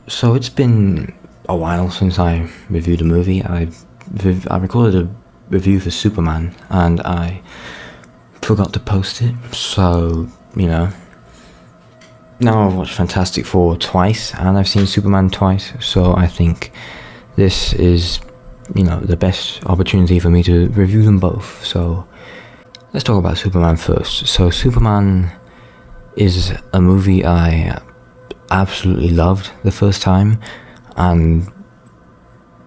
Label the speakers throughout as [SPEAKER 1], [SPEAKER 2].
[SPEAKER 1] So it's been a while since I reviewed a movie. I recorded a review for Superman and I forgot to post it. So, now I've watched Fantastic Four twice and I've seen Superman twice. So I think this is, the best opportunity for me to review them both. So let's talk about Superman first. So Superman is a movie I absolutely loved the first time, and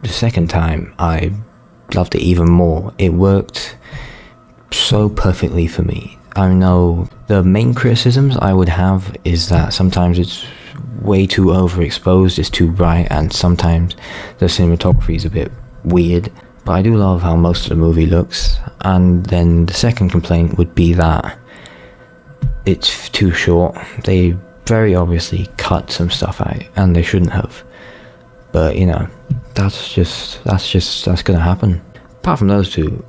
[SPEAKER 1] the second time I loved it even more. It worked so perfectly for me. I know the main criticisms I would have is that sometimes it's way too overexposed, it's too bright, and sometimes the cinematography is a bit weird, but I do love how most of the movie looks. And then the second complaint would be that it's too short. They very obviously cut some stuff out and they shouldn't have, but that's gonna happen. Apart from those two,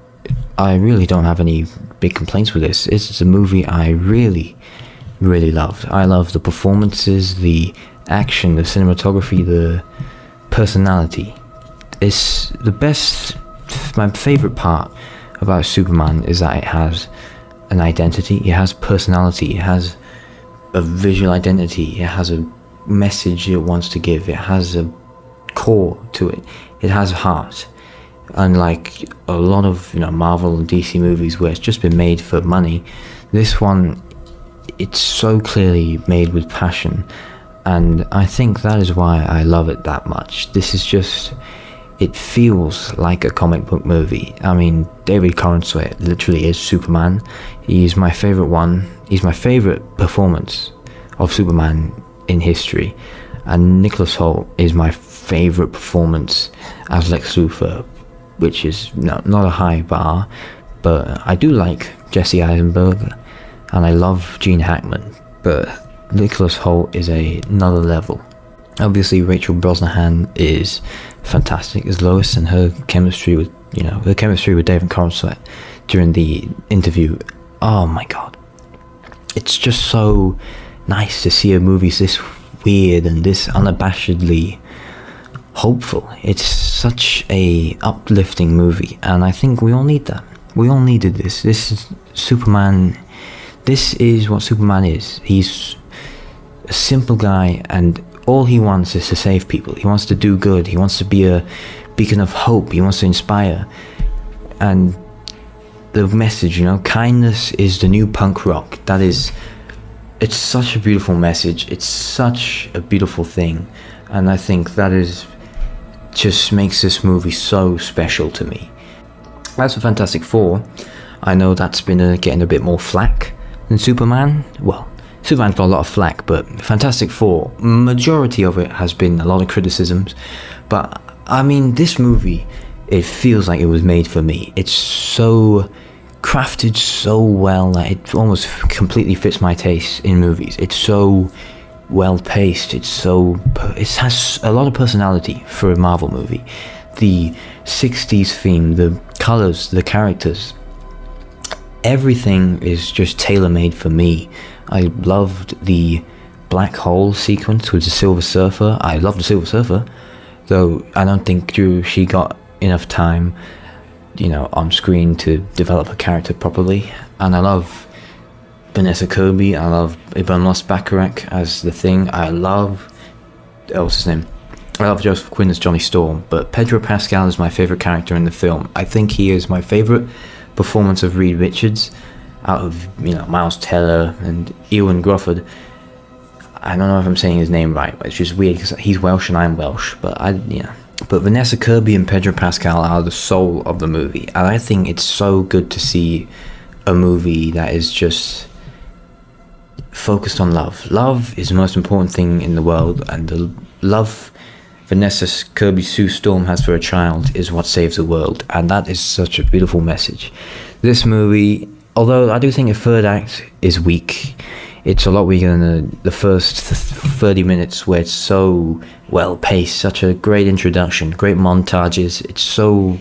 [SPEAKER 1] I really don't have any big complaints with this. It's a movie I really loved. I love the performances, the action, the cinematography, the personality. It's the best. My favorite part about Superman is that it has an identity, it has personality, it has a visual identity, it has a message it wants to give, it has a core to it, it has heart. Unlike a lot of Marvel and DC movies where it's just been made for money, this one, it's so clearly made with passion, and I think that is why I love it that much. It feels like a comic book movie. I mean, David Corenswet literally is Superman. He's my favorite one. He's my favorite performance of Superman in history. And Nicholas Hoult is my favorite performance as Lex Luthor, which is not a high bar, but I do like Jesse Eisenberg and I love Gene Hackman, but Nicholas Hoult is another level. Obviously, Rachel Brosnahan is fantastic as Lois, and her chemistry with David Corenswet during the interview. Oh my god, it's just so nice to see a movie this weird and this unabashedly hopeful. It's such a uplifting movie, and I think we all need that. We all needed this. This is Superman. This is what Superman is. He's a simple guy, and all he wants is to save people. He wants to do good. He wants to be a beacon of hope. He wants to inspire. And the message, kindness is the new punk rock. It's such a beautiful message. It's such a beautiful thing. And I think just makes this movie so special to me. As for Fantastic Four, I know that's been getting a bit more flack than Superman. Well, Superman's got a lot of flack, but Fantastic Four, majority of it has been a lot of criticisms. But I mean, this movie, it feels like it was made for me. It's so crafted so well that it almost completely fits my taste in movies. It's so well paced. It has a lot of personality for a Marvel movie. The 60s theme, the colors, the characters, everything is just tailor-made for me. I loved the black hole sequence with the Silver Surfer. I love the Silver Surfer, though I don't think she got enough time, on screen to develop her character properly. And I love Vanessa Kirby. I love Ibn Los Bacharach as the Thing. I love what's his name? I love Joseph Quinn as Johnny Storm. But Pedro Pascal is my favorite character in the film. I think he is my favorite performance of Reed Richards out of Miles Teller and Ewan Grufford. I don't know if I'm saying his name right, but it's just weird because he's Welsh and I'm Welsh. But but Vanessa Kirby and Pedro Pascal are the soul of the movie, and I think it's so good to see a movie that is just focused on love. Love is the most important thing in the world, and the love Vanessa Kirby Sue Storm has for a child is what saves the world, and that is such a beautiful message. This movie, although I do think the third act is weak, it's a lot weaker than the first 30 minutes where it's so well paced, such a great introduction, great montages, it's so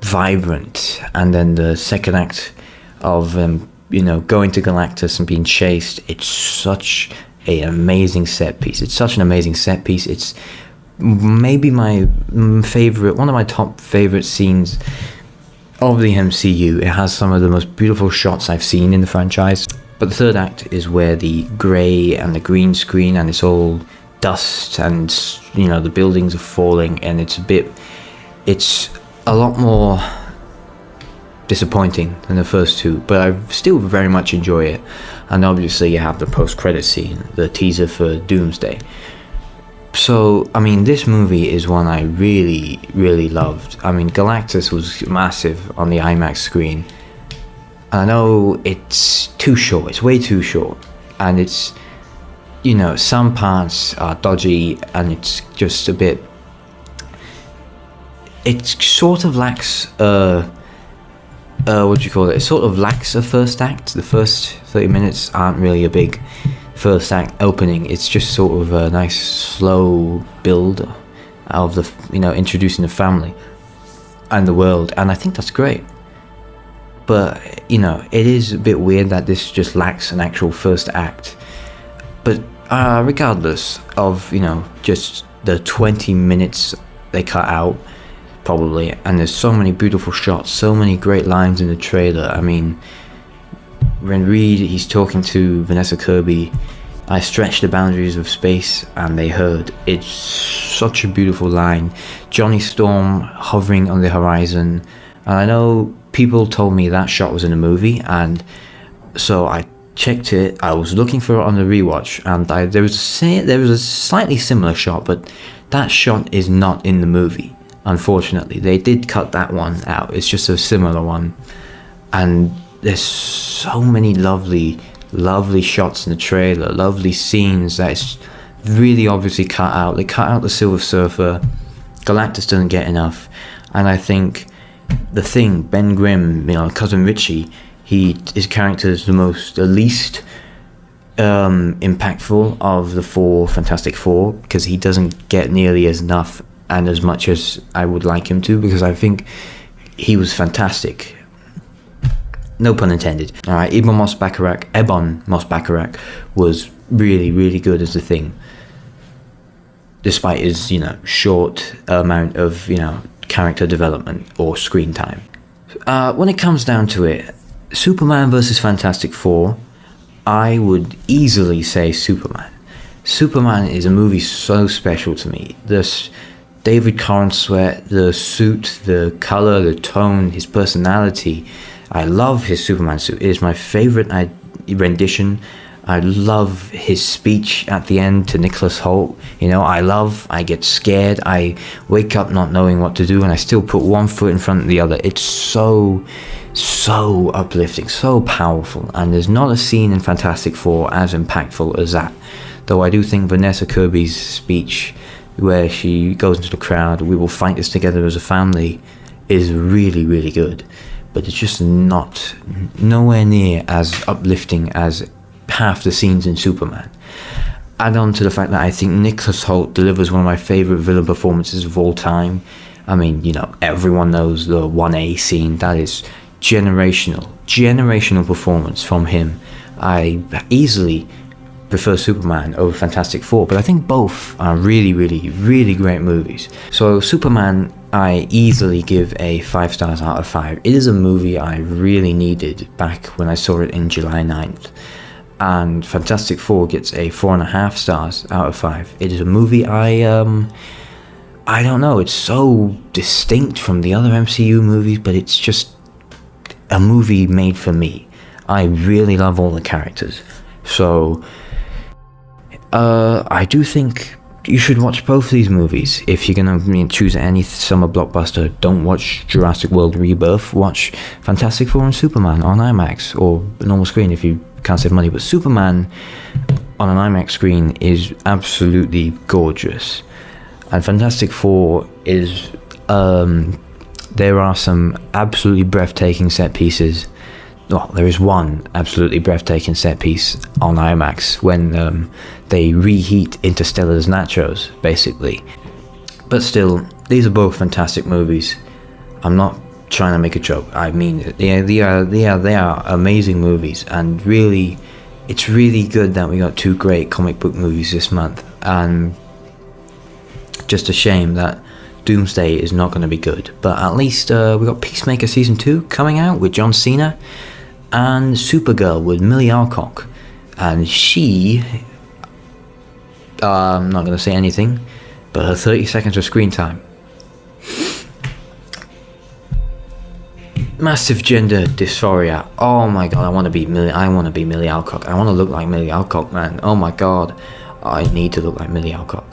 [SPEAKER 1] vibrant. And then the second act of going to Galactus and being chased, it's such an amazing set piece. It's such an amazing set piece. It's maybe my favorite, one of my top favorite scenes of the MCU. It has some of the most beautiful shots I've seen in the franchise. But the third act is where the grey and the green screen, and it's all dust, and you know, the buildings are falling, and it's a lot more disappointing than the first two, but I still very much enjoy it. And obviously you have the post-credit scene, the teaser for Doomsday. So I mean, this movie is one I really, really loved. I mean, Galactus was massive on the IMAX screen. I know it's too short, it's way too short, and it's, you know, some parts are dodgy, and it's just a bit, it sort of lacks what do you call it? It sort of lacks a first act. The first 30 minutes aren't really a big first act opening. It's just sort of a nice slow build out of the, you know, introducing the family and the world, and I think that's great. But, you know, it is a bit weird that this just lacks an actual first act. But regardless of, you know, just the 20 minutes they cut out, probably, and there's so many beautiful shots, so many great lines in the trailer. I mean, when he's talking to Vanessa Kirby, I stretched the boundaries of space and they heard. It's such a beautiful line. Johnny Storm hovering on the horizon, and I know people told me that shot was in a movie, and so I checked it. I was looking for it on the rewatch, and there was a slightly similar shot, but that shot is not in the movie. Unfortunately, they did cut that one out. It's just a similar one, and there's so many lovely shots in the trailer, lovely scenes that is really obviously cut out. They cut out the Silver Surfer. Galactus doesn't get enough, and I think the Thing, Ben Grimm, you know, Cousin Richie, his character is the least impactful of the four Fantastic Four, because he doesn't get nearly as enough and as much as I would like him to, because I think he was fantastic. No pun intended. Alright, Ebon Moss-Bachrach was really, really good as the Thing, despite his, you know, short amount of, you know, character development or screen time. When it comes down to it, Superman versus Fantastic Four, I would easily say Superman. Superman is a movie so special to me. This David Corenswet, the suit, the color, the tone, his personality. I love his Superman suit. It is my favorite rendition. I love his speech at the end to Nicholas Hoult. You know, I get scared. I wake up not knowing what to do, and I still put one foot in front of the other. It's so uplifting, so powerful. And there's not a scene in Fantastic Four as impactful as that. Though I do think Vanessa Kirby's speech, where she goes into the crowd, "We will fight this together as a family," is really, really good. But it's just nowhere near as uplifting as half the scenes in Superman. Add on to the fact that I think Nicholas Hoult delivers one of my favorite villain performances of all time. I mean, you know, everyone knows the 1A scene. That is generational performance from him. I easily prefer Superman over Fantastic Four, but I think both are really, really, really great movies. So Superman, I easily give a 5 stars out of 5. It is a movie I really needed back when I saw it in July 9th. And Fantastic Four gets a 4.5 stars out of 5. It is a movie I don't know, it's so distinct from the other MCU movies, but it's just a movie made for me. I really love all the characters. So I do think you should watch both of these movies. If you're gonna choose any summer blockbuster, don't watch Jurassic World Rebirth. Watch Fantastic Four and Superman on IMAX or normal screen if you can't save money. But Superman on an IMAX screen is absolutely gorgeous, and Fantastic Four is there are some absolutely breathtaking set pieces. Well, there is one absolutely breathtaking set piece on IMAX when they reheat Interstellar's nachos, basically. But still, these are both fantastic movies. I'm not trying to make a joke. I mean, they are amazing movies, and really, it's really good that we got 2 great comic book movies this month, and just a shame that Doomsday is not going to be good. But at least we got Peacemaker Season 2 coming out with John Cena, and Supergirl with Millie Alcock, and she, I'm not going to say anything, but her 30 seconds of screen time. Massive gender dysphoria. Oh my god, I want to be Millie Alcock. I want to look like Millie Alcock, man. Oh my god, I need to look like Millie Alcock.